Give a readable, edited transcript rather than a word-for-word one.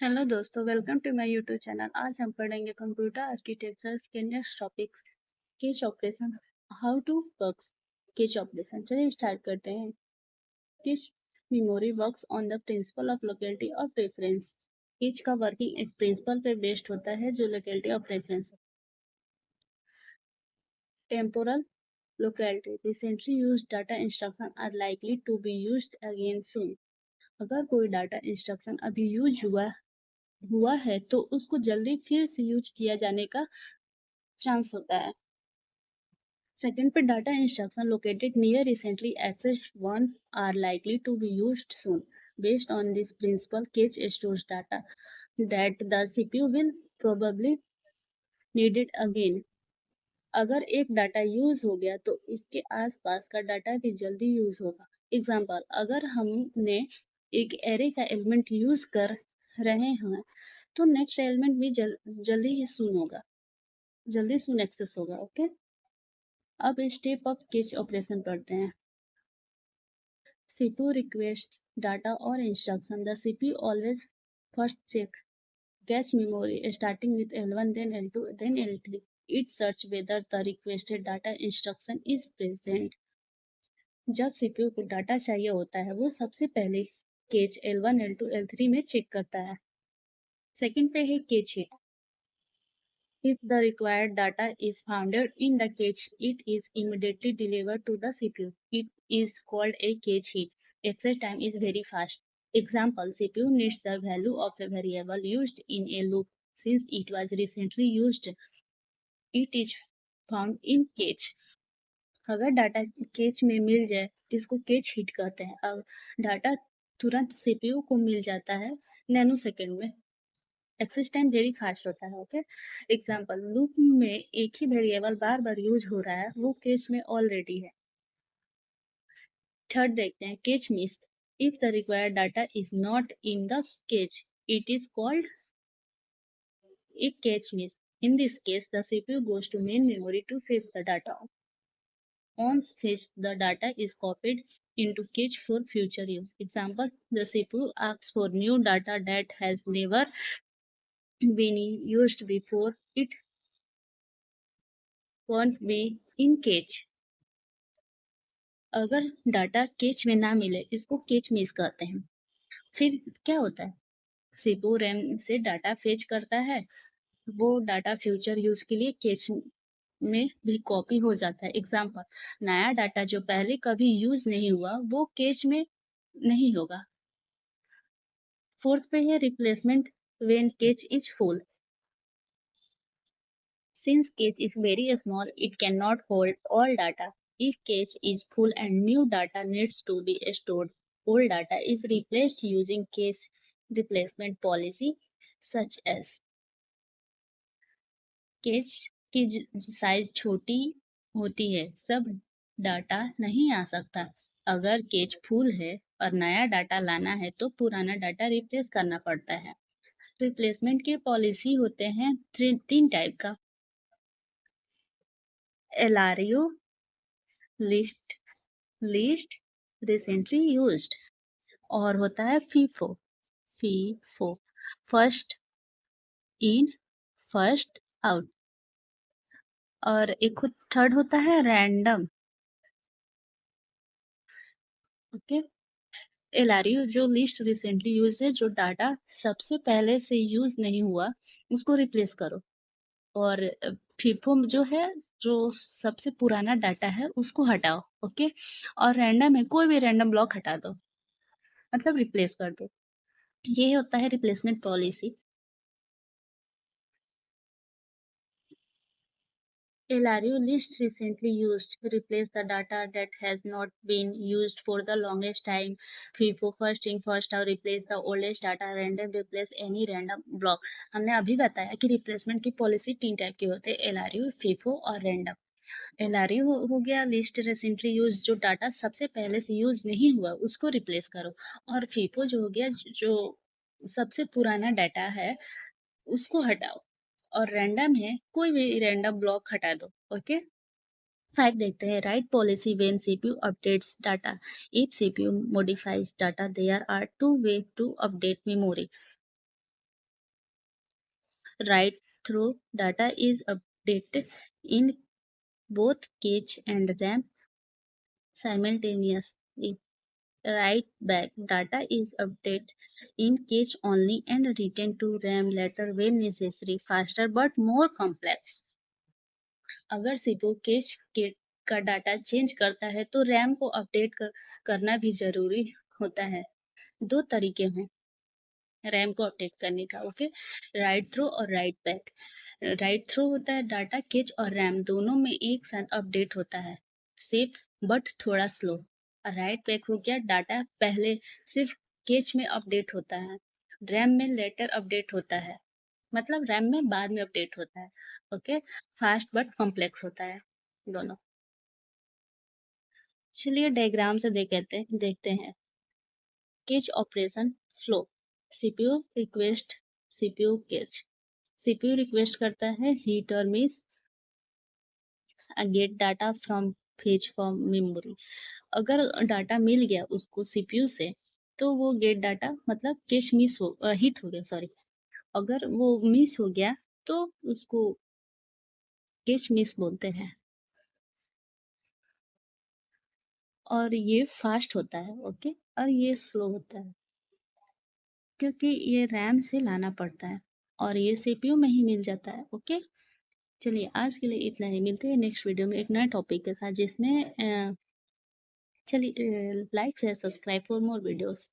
Hello दोस्तों, welcome to my YouTube channel. आज हम पढ़ेंगे कंप्यूटर आर्किटेक्चर के next topics cache operation. How to works cache operation. चलिए स्टार्ट करते हैं। Cache memory works on the principle of locality of reference. Cache का working एक प्रिंसिपल पे बेस्ड होता है जो लोकेलिटी ऑफ रेफरेंस है। Temporal locality, recently used data instruction are likely to be used again soon. अगर कोई डाटा इंस्ट्रक्शन अभी यूज हुआ है तो उसको जल्दी फिर से यूज किया जाने का चांस होता है। सेकंड पे data instruction located near recently accessed ones are likely to be used soon. Based on this principle, cache stores data that the CPU will probably need it again. अगर एक data use हो गया तो इसके आसपास का data भी जल्दी यूज होगा। एग्जाम्पल, अगर हमने एक एरे का एलिमेंट यूज कर रहे हैं तो नेक्स्ट एलिमेंट भी जल्दी ही सुन होगा, जल्दी सुन एक्सेस होगा। ओके, अब स्टेप ऑफ कैच ऑपरेशन पढ़ते हैं। CPU requests data or instruction. The CPU always first check cache memory starting with L1, then L2, then L3. It search whether the requested data instruction is present. जब CPU को data चाहिए होता है वो सबसे पहले कैच L1, L2, L3 में check करता है। सेकंड पे है catch hit. If the required data is found in the cache, it is immediately delivered to the CPU. It is called a cache hit. Access time is very fast. Example, CPU needs the value of a variable used in a loop. Since it was recently used, it is found in cache. अगर data catch में मिल जाए इसको catch hit कहते हैं। अब data तुरंत CPU को मिल जाता है नैनो सेकेंड में। एक्सेस टाइम वेरी फास्ट होता है। ओके, एग्जाम्पल, लूप में एक ही वेरिएबल बार बार यूज हो रहा है, वो केस में ऑलरेडी है। थर्ड देखते हैं catch miss. If the required data is not in the catch, it is called a cache miss. In this case, the CPU goes to main memory to fetch the data. Once fetched, the data is copied into cache for future use. Example, the CPU asks for new data that has never been used before. It won't be in cache. अगर data catch में ना मिले इसको catch miss कहते हैं। फिर क्या होता है, सीपीयू रैम से डाटा फेच करता है, वो डाटा फ्यूचर यूज के लिए कैच में भी कॉपी हो जाता है। एग्जाम्पल, नया डाटा जो पहले कभी यूज नहीं हुआ वो कैच में नहीं होगा। फोर्थ पे है replacement when catch is full. Since cache is very small, it cannot hold all data. If cache is full and new data needs to be stored, old data is replaced using cache replacement policy such as catch की size छोटी होती है, सब data नहीं आ सकता। अगर catch full है और नया डाटा लाना है तो पुराना डाटा रिप्लेस करना पड़ता है। रिप्लेसमेंट के पॉलिसी होते हैं तीन टाइप का, LRU, list list recently used, और होता है FIFO FIFO first in first out, और एक थर्ड होता है रैंडम। ओके, LRU जो लिस्ट रिसेंटली यूज है, जो डाटा सबसे पहले से यूज नहीं हुआ उसको रिप्लेस करो, और फीफो जो है जो सबसे पुराना डाटा है उसको हटाओ। ओके, और रैंडम है कोई भी रैंडम ब्लॉक हटा दो, मतलब रिप्लेस कर दो। ये होता है replacement policy. LRU list recently used replace the data that has not been used for the longest time. FIFO first in first out replace the oldest data. Random replace any random block. हमने अभी बताया कि replacement की policy तीन type की होती है, LRU, FIFO और रैंडम। LRU हो गया लिस्ट रिसेंटली यूज, जो डाटा सबसे पहले से यूज नहीं हुआ उसको रिप्लेस करो, और FIFO जो हो गया जो सबसे पुराना डाटा है उसको हटाओ, और रैंडम है कोई भी रैंडम ब्लॉक हटा दो। ओके, 5 देखते हैं write policy when CPU updates data. If CPU modifies data there are two way to update memory. write through data is updated in both cache and RAM simultaneously. Write back data is updated in cache only and written to RAM later when necessary, faster but more complex. अगर CPU cash के का data change करता है तो RAM को update करना भी जरूरी होता है। दो तरीके हैं रैम को अपडेट करने का, ओके। राइट थ्रू और राइट बैक। राइट थ्रू होता है डाटा कैच और रैम दोनों में एक साथ अपडेट होता है, सेफ बट थोड़ा स्लो। राइट बैक हो गया डाटा पहले सिर्फ कैच में अपडेट होता है, रैम में लेटर अपडेट होता है, मतलब रैम में बाद में अपडेट होता है, ओके। फास्ट बट कॉम्प्लेक्स होता है दोनों। चलिए डायग्राम से देखते हैं। Catch operation flow. CPU request, CPU catch. CPU request करता है रीड और miss gate data from fetch from memory. अगर डाटा मिल गया उसको सीपीयू से तो वो गेट डाटा मतलब कैच मिस हो हिट हो गया, सॉरी। अगर वो मिस हो गया तो उसको कैच मिस बोलते हैं। और ये फास्ट होता है, ओके। और ये स्लो होता है क्योंकि ये रैम से लाना पड़ता है और ये सीपीयू में ही मिल जाता है, ओके। चलिए आज के लिए इतना ही, मिलते हैं नेक्स्ट वीडियो में एक नए टॉपिक के साथ जिसमें चलिए like share subscribe for more videos.